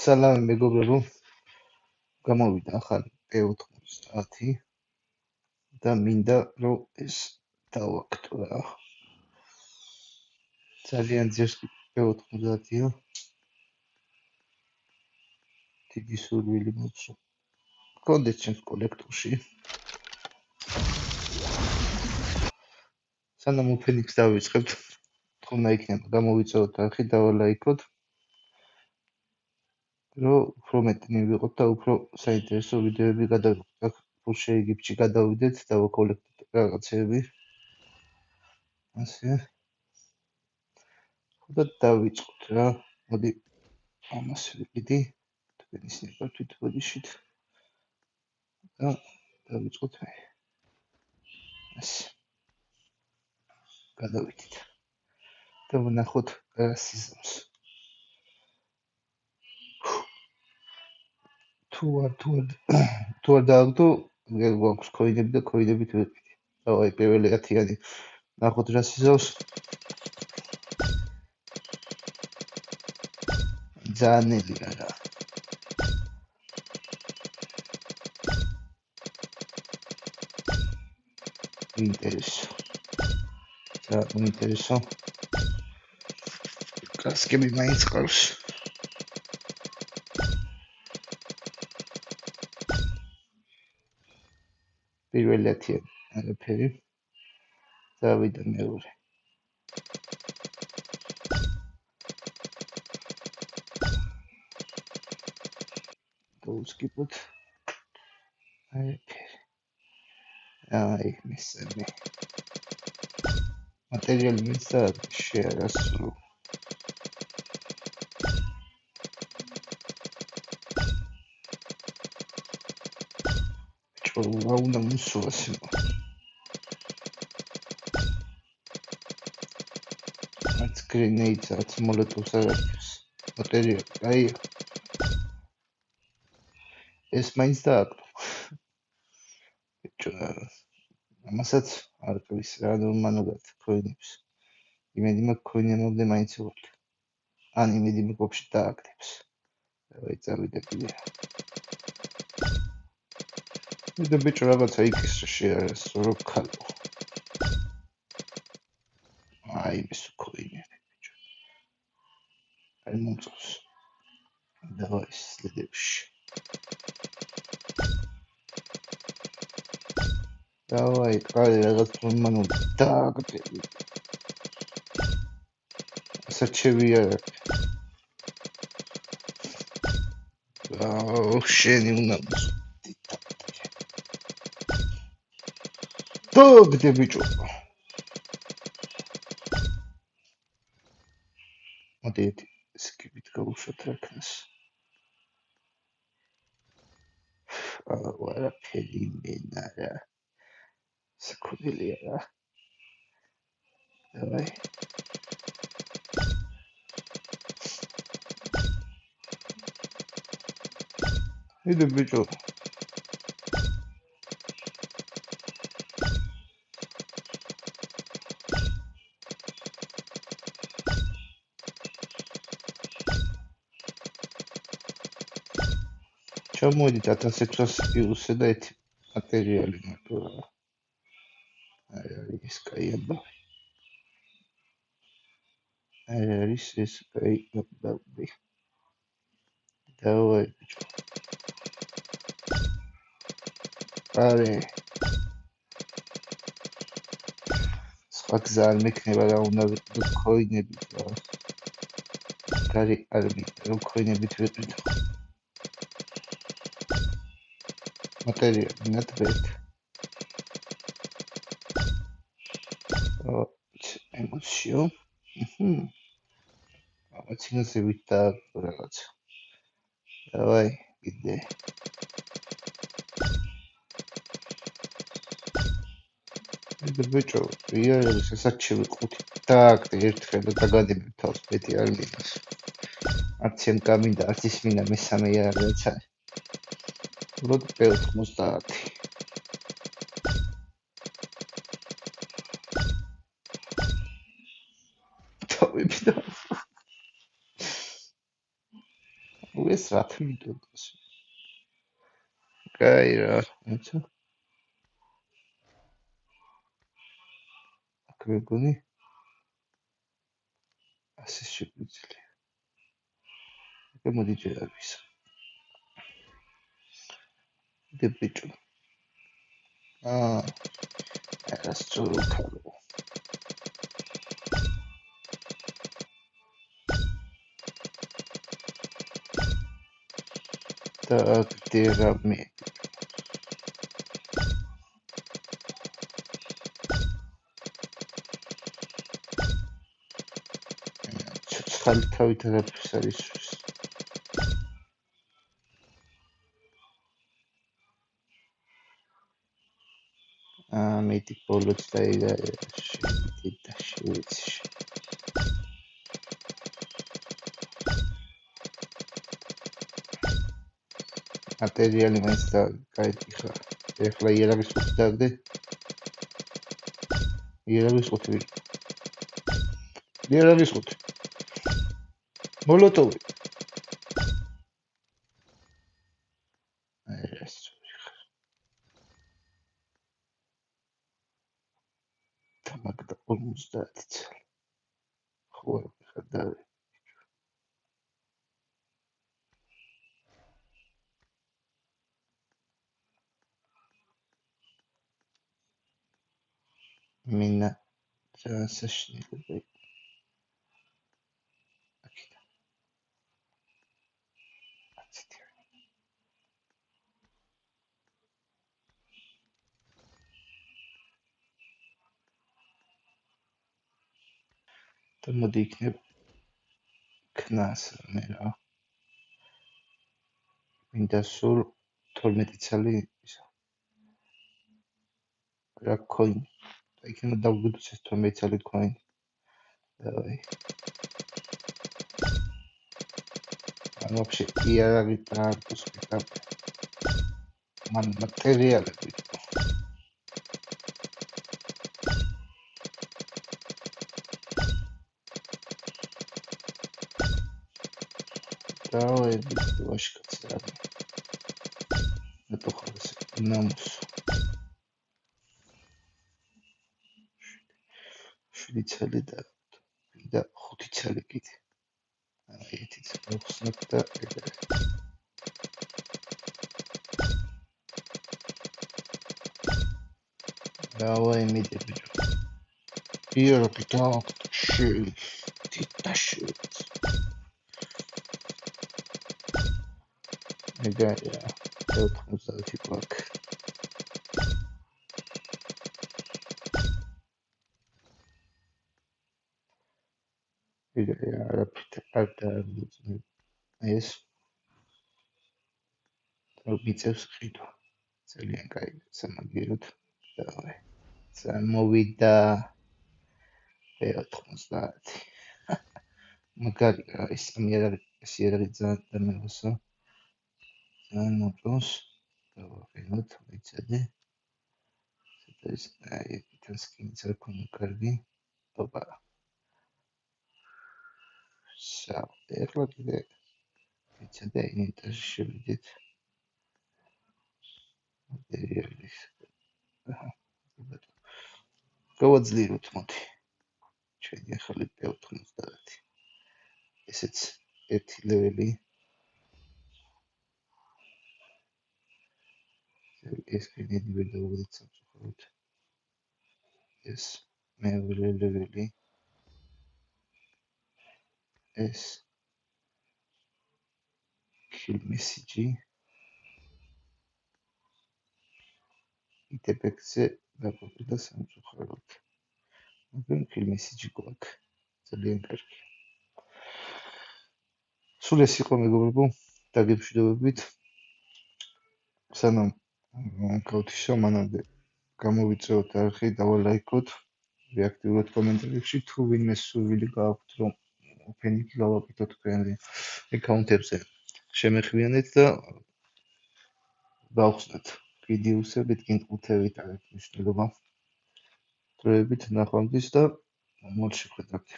სალამი მეგობრებო, გამოვიდა ახალი P90 და მინდა რომ ეს დავაქტო. ძალიან ძერსკი P90-ია. დიდი სურვილი მაქვს. გქონდეს ჩემს კოლექტორში. სანამ Phoenix დავიწყებთ, თქონა იქნება გამოვიწევოთ არხი, დავალაიქოთ. რომ უფრო მეტი მივიღოთ და უფრო საინტერესო ვიდეოები გადავიღოთ. ფულ შეიგიბში გადავიდეთ, დავაკოლექტოთ რაღაცები. ასე. და დავიწყოთ რა. მოდი ამას ვიყიდი. თქვენი სიყვარულით ბოდიშით. და დავიწყოთ მე. ასე. გადავიდეთ. და ვნახოთ რასიზმს. თუ არ დავაგდო, გვაქვს კოინები და კოინებით ვიყიდი. დავაი პირველი 10-იანი ნახოთ რასიზმს. ძალიან რა. ინტერესო. კასკები მაინც ყავს. პირველი 10-იანი არაფერი. დავიდა მეორე. დავსკიპოთ. აი, მესამე. მატერიალი მისცა შეარასწრო. რა უნდა მოსულას იმო. არც გრენეიდს, არც მოლოტოვს არ აქვს. მატერიალი, აი. ეს მაინც დააკლო. ამასაც არ ყვის რა ნორმალურად კოინებს. იმედი მაქვს კოინებამდე მაინც ვარ. ან იმედი მაქვს დააკლებს. დავაი წავიდები. და ბიჭო რაღაცა იქის შეარასწრო რო ქალო. აი ეს კოინები ბიჭო. აი მომწონს. დავაი სლედებში. დავაი ყარი რაღაც ნორმალურად დააგდები. საჩევი არა. შენი უნდა დაგდე ბიჭო. მოდით სკიპით გავუშვათ რაკნას. არაფერი მენა რა. საკუთელია რა. დავაი. იდე ბიჭო. ჩამოვიდით 1600 იუსზე და ერთი მატერიალი მარტო რა. აი არის კაი ამბავი. აი არის ეს კაი ამბავი. დავაი ბიჭო. არე. სხვა გზა არ მექნება რა უნდა ვიყიდო კოინებით რა. კარი არ მინდა რომ კოინებით ვიყიდო. მატერიალი ნათბეთ. ემოციო. ამაცინაზე ვიდა რაღაც. დავაი, კიდე. იდე ბიჭო, იარაღი საჩივი ყუთი. დააგდე ერთხელ და დაგადებებ თავს, მეტი არ მინდას. არც ამ გამინდა, არც ის მინდა მესამე იარაღიც არის. უბრალოდ P90. თავები და ეს რა თვითონს. კაი რა, ეცო. აქ მეგონი ასე შეგვიძლია. აკა მოდი ჯერ არის. დებიჭო. ეს წურქალო. Так, дерами. Цхалთავით არაფერს არის. მეტი ბოლოც დაიდა შევიდით და შევიცი. მატერიალი მაინც და გაიწიხა. ეხლა იერაგის ხუთი დაგდე. იერაგის ხუთი. იერაგის ხუთი. მოლოტოვი. ეს თამაგდა 50 წელი. ხო, ხოდა მინა სასაშნელები. აქედა. აცეთი. და მოდი იქნება ქნას მე რა. მინდა სულ 12 წელი ისა. რა coin. და იქნება დავგვიდოს ეს 12 წელი coin. დავაი. ანუ вообще იარაღი დაარქოს პიკაპ. მან მატერიალები. დავაი ვაშკაც რა. ნატო ხარეს ნამოს. შრიცელი და 5 წელი კიდე. აი ეთიც მოხსნათ და ეგრე. დავაი მიდები. იარაღი დააკში. თიტაში. ეგაა 90 გვაქვს. ეგაა არაფერი ეს მიწევს ყიდვა. ძალიან კაი სამაგიეროდ. დავაი. მოვიდა 90. მაგარი ეს იარაღი ძალიან მეოსო. ძალიან მოწონს. დავაყენოთ ვიცოდი. ეს აი ეს სკინიც არ ქონდა კარგი. ოპა. ეხლა კიდე ვიცოდი ინტერესში შევიდით. მატერიალის. გავაძლიეროთ მოდი. ჩვენი ახალი P90. ესეც ერთი ლეველი. ეს კიდევ ვერ დავუვიდეთ სამწუხაროდ. ეს მეორე ლეველი. ეს kill message. იტეპექსზე დაგვიყვება სამწუხაროდ. მაგრამ kill message გვაქვს. ძალიან კარგი. სულ ეს იყო მეგობრებო, დაგემშვიდობებით. სანამ გავთიშო მანამდე გამოვიწევოთ არხი, დავალაიქოთ, რეაქტიულად კომენტარებში თუ ვინმე სურვილი გააქვთ რომ ოფენიკი გავაკეთოთ თქვენზე აკაუნტებზე. შემეხვიანეთ და გავხსნათ ვიდეოსებით, კინტყუთებით არის მნიშვნელობა. დროებით ნახვამდის და მოლ შეხვედრამდე.